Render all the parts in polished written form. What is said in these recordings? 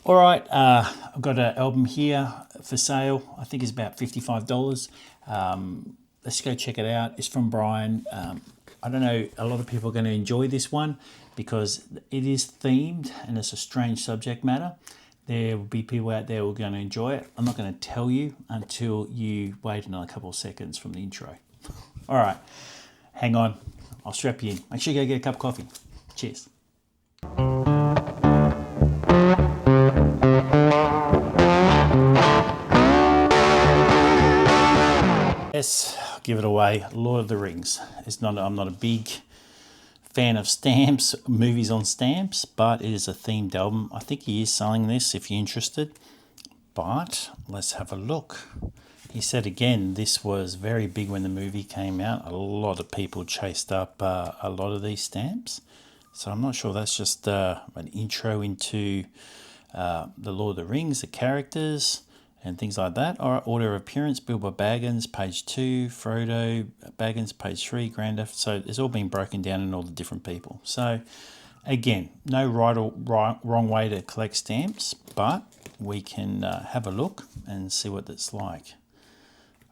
All right, I've got an album here for sale. I think it's about $55. Let's go check it out. It's from Brian. I don't know, a lot of people are going to enjoy this one because it is themed and it's a strange subject matter. There will be people out there who are going to enjoy it. I'm not going to tell you until you wait another couple of seconds from the intro. All right, hang on. I'll strap you in. Make sure you go get a cup of coffee. Cheers. Yes, I'll give it away. Lord of the Rings. I'm not a big fan of stamps, movies on stamps, but it is a themed album. I think he is selling this if you're interested. But let's have a look. He said again, this was very big when the movie came out. A lot of people chased up a lot of these stamps. So I'm not sure that's just an intro into the Lord of the Rings, the characters, and things like that. All right, order of appearance, Bilbo Baggins, page 2, Frodo Baggins, page 3, Gandalf. So it's all been broken down in all the different people. So again, no right or wrong way to collect stamps, but we can have a look and see what it's like.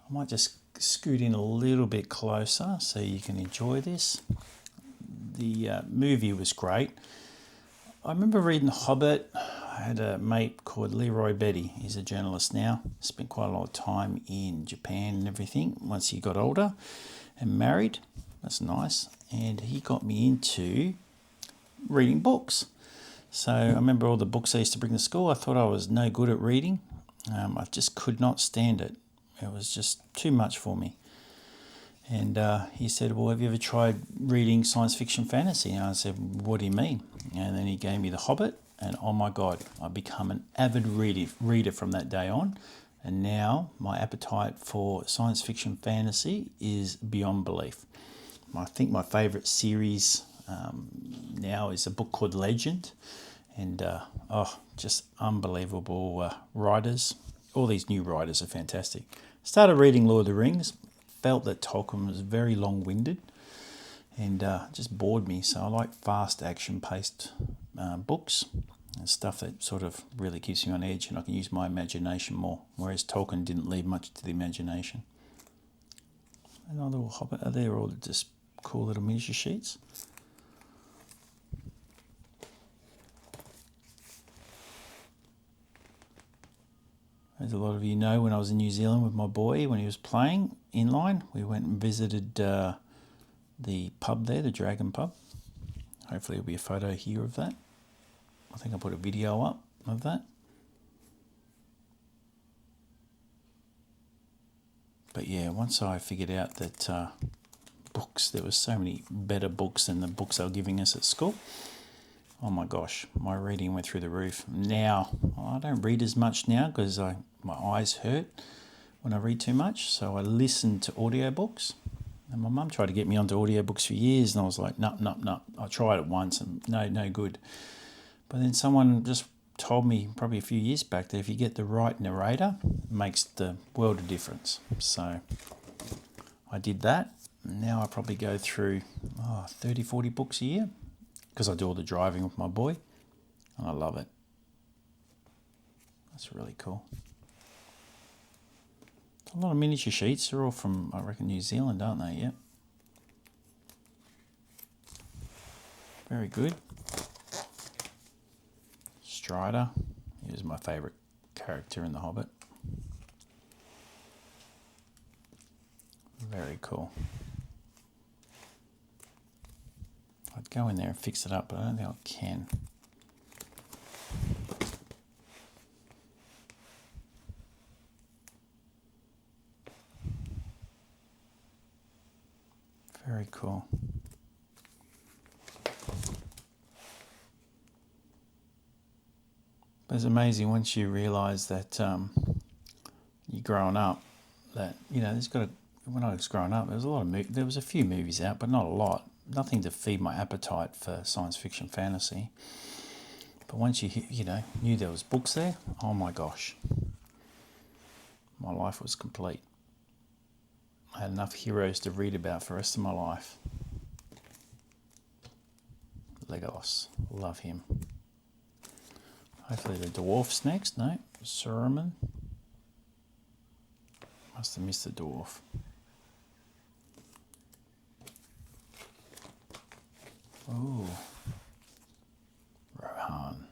I might just scoot in a little bit closer so you can enjoy this. The movie was great. I remember reading The Hobbit. I had a mate called Leroy Betty. He's a journalist now. Spent quite a lot of time in Japan and everything once he got older and married. That's nice. And he got me into reading books. So I remember all the books I used to bring to school. I thought I was no good at reading. I just could not stand it. It was just too much for me. And he said, well, have you ever tried reading science fiction fantasy? And I said, what do you mean? And then he gave me The Hobbit. And oh my God, I've become an avid reader from that day on. And now my appetite for science fiction fantasy is beyond belief. I think my favourite series now is a book called Legend. And just unbelievable writers. All these new writers are fantastic. Started reading Lord of the Rings. Felt that Tolkien was very long-winded and just bored me. So I like fast action-paced books and stuff that sort of really keeps me on edge and I can use my imagination more, whereas Tolkien didn't leave much to the imagination. Another little Hobbit. They're all just cool little miniature sheets. As a lot of you know, when I was in New Zealand with my boy, when he was playing inline, we went and visited the pub there, the Dragon Pub. Hopefully there'll be a photo here of that. I think I put a video up of that. But yeah, once I figured out that books, there were so many better books than the books they were giving us at school. Oh my gosh, my reading went through the roof. Now, I don't read as much now because my eyes hurt when I read too much. So I listen to audiobooks. And my mum tried to get me onto audiobooks for years and I was like, no. I tried it once and no good. But then someone just told me probably a few years back that if you get the right narrator, it makes the world of difference. So I did that. Now I probably go through 30, 40 books a year because I do all the driving with my boy and I love it. That's really cool. A lot of miniature sheets. They're all from, I reckon, New Zealand, aren't they? Yep. Very good. Strider. He was my favourite character in The Hobbit. Very cool. I'd go in there and fix it up, but I don't think I can. Very cool. But it's amazing once you realise that you're growing up, that, when I was growing up, there was a few movies out, but not a lot. Nothing to feed my appetite for science fiction fantasy. But once you knew there was books there, oh my gosh, my life was complete. I had enough heroes to read about for the rest of my life. Legolas, love him. Hopefully the dwarf's next. No, Saruman. Must have missed the dwarf. Oh, Rohan.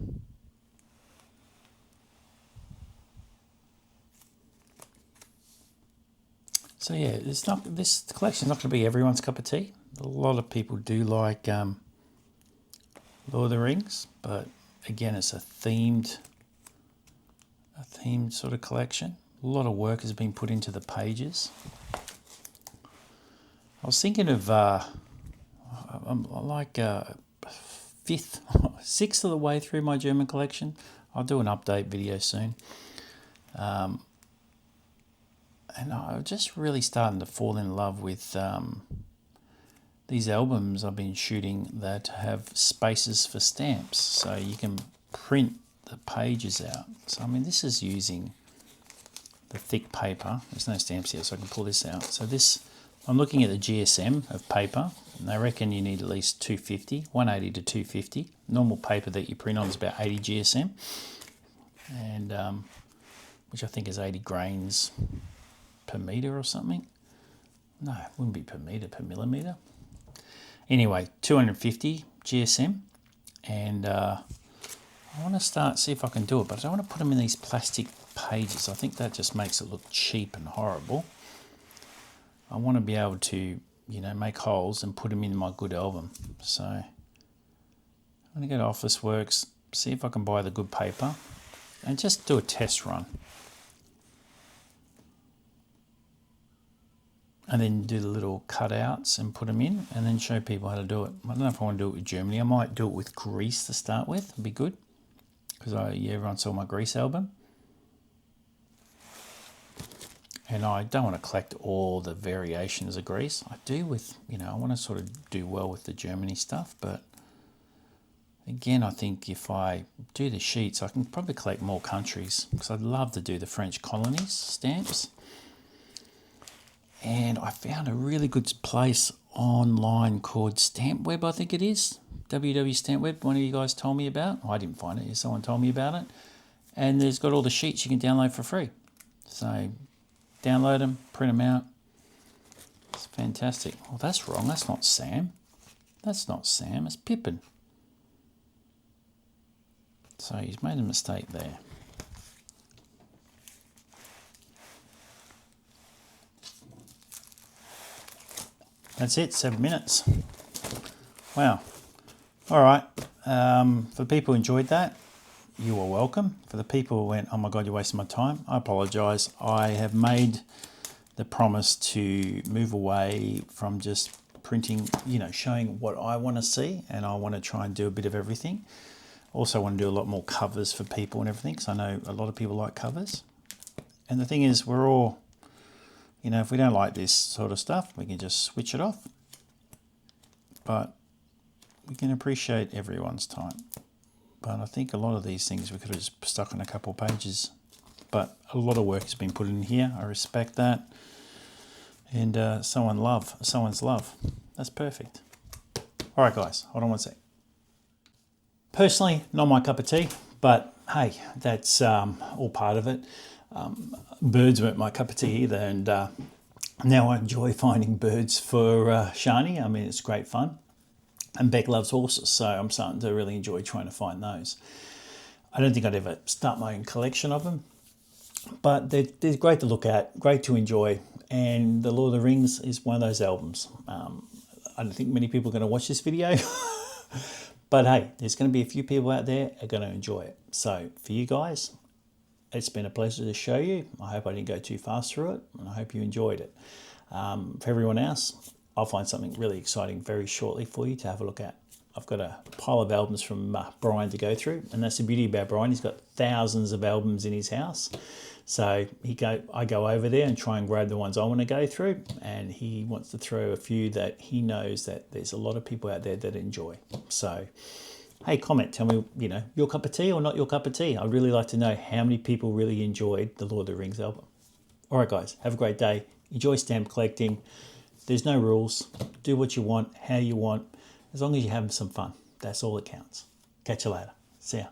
So yeah, it's not, this collection's not going to be everyone's cup of tea. A lot of people do like Lord of the Rings, but again, it's a themed sort of collection. A lot of work has been put into the pages. I was thinking of I'm like sixth of the way through my German collection. I'll do an update video soon. And I'm just really starting to fall in love with these albums I've been shooting that have spaces for stamps. So you can print the pages out. So I mean, this is using the thick paper. There's no stamps here, so I can pull this out. So this, I'm looking at the GSM of paper, and they reckon you need at least 250, 180 to 250. Normal paper that you print on is about 80 GSM, and which I think is 80 grains per meter or something. No, it wouldn't be per meter, per millimeter. Anyway, 250 GSM, and I want to see if I can do it, but I don't want to put them in these plastic pages. I think that just makes it look cheap and horrible. I want to be able to, you know, make holes and put them in my good album. So I'm going to go to Officeworks, see if I can buy the good paper, and just do a test run. And then do the little cutouts and put them in, and then show people how to do it. I don't know if I want to do it with Germany. I might do it with Greece to start with. It'd be good, because everyone saw my Greece album. And I don't want to collect all the variations of Greece. I do with, you know, I want to sort of do well with the Germany stuff, but again, I think if I do the sheets, I can probably collect more countries, because I'd love to do the French colonies stamps. And I found a really good place online called StampWeb, I think it is. www.stampweb, one of you guys told me about. I didn't find it, someone told me about it. And there's got all the sheets you can download for free. So download them, print them out. It's fantastic. Well, that's wrong. That's not Sam. That's not Sam. It's Pippin. So he's made a mistake there. That's it, 7 minutes. Wow. All right. For people who enjoyed that, you are welcome. For the people who went, oh my God, you're wasting my time, I apologise. I have made the promise to move away from just printing, you know, showing what I want to see, and I want to try and do a bit of everything. Also want to do a lot more covers for people and everything, because I know a lot of people like covers. And the thing is, we're all, you know, if we don't like this sort of stuff, we can just switch it off. But we can appreciate everyone's time. But I think a lot of these things we could have just stuck on a couple of pages. But a lot of work has been put in here. I respect that. And someone's love. That's perfect. All right, guys, hold on one sec. Personally, not my cup of tea, but hey, that's all part of it. Birds weren't my cup of tea either, and now I enjoy finding birds for Shani. I mean, it's great fun. And Beck loves horses, so I'm starting to really enjoy trying to find those. I don't think I'd ever start my own collection of them, but they're great to look at, great to enjoy, and The Lord of the Rings is one of those albums. I don't think many people are going to watch this video, but hey, there's going to be a few people out there who are going to enjoy it. So for you guys, it's been a pleasure to show you. I hope I didn't go too fast through it, and I hope you enjoyed it. For everyone else, I'll find something really exciting very shortly for you to have a look at. I've got a pile of albums from Brian to go through, and that's the beauty about Brian. He's got thousands of albums in his house. So I go over there and try and grab the ones I want to go through, and he wants to throw a few that he knows that there's a lot of people out there that enjoy. So hey, comment, tell me, you know, your cup of tea or not your cup of tea. I'd really like to know how many people really enjoyed the Lord of the Rings album. All right, guys, have a great day. Enjoy stamp collecting. There's no rules. Do what you want, how you want, as long as you're having some fun. That's all that counts. Catch you later. See ya.